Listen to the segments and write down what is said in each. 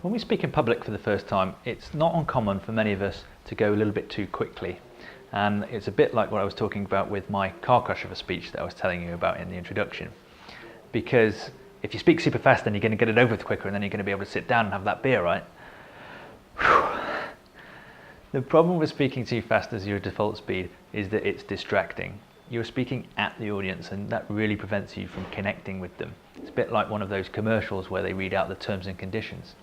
When we speak in public for the first time, it's not uncommon for many of us to go a little bit too quickly. And it's a bit like what I was talking about with my car crash of a speech that I was telling you about in the introduction. Because if you speak super fast, then you're going to get it over with quicker, and then you're going to be able to sit down and have that beer, right? The problem with speaking too fast as your default speed is that it's distracting. You're speaking at the audience, and that really prevents you from connecting with them. It's a bit like one of those commercials where they read out the terms and conditions.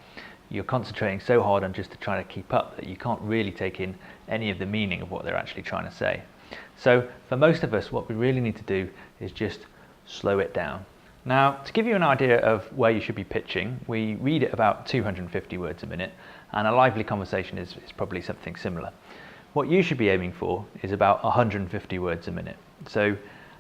You're concentrating so hard on just trying to keep up that you can't really take in any of the meaning of what they're actually trying to say. So for most of us, what we really need to do is just slow it down. Now, to give you an idea of where you should be pitching, we read at about 250 words a minute, and a lively conversation is probably something similar. What you should be aiming for is about 150 words a minute. So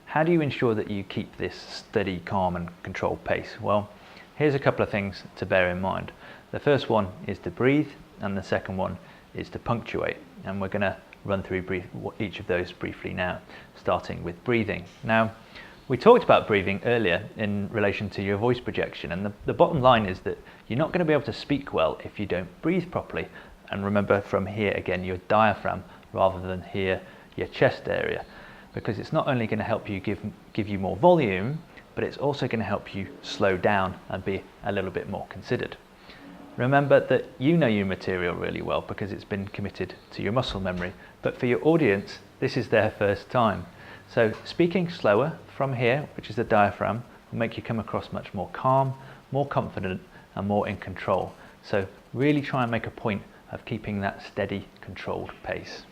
how do you ensure that you keep this steady, calm and controlled pace? Well, here's a couple of things to bear in mind. The first one is to breathe, and the second one is to punctuate. And we're going to run through each of those briefly now, starting with breathing. Now, we talked about breathing earlier in relation to your voice projection, and the bottom line is that you're not going to be able to speak well if you don't breathe properly. And remember, from here again, your diaphragm rather than here, your chest area, because it's not only going to help you give you more volume, but it's also going to help you slow down and be a little bit more considered. Remember that you know your material really well because it's been committed to your muscle memory, but for your audience, this is their first time. So speaking slower from here, which is the diaphragm, will make you come across much more calm, more confident, and more in control. So really try and make a point of keeping that steady, controlled pace.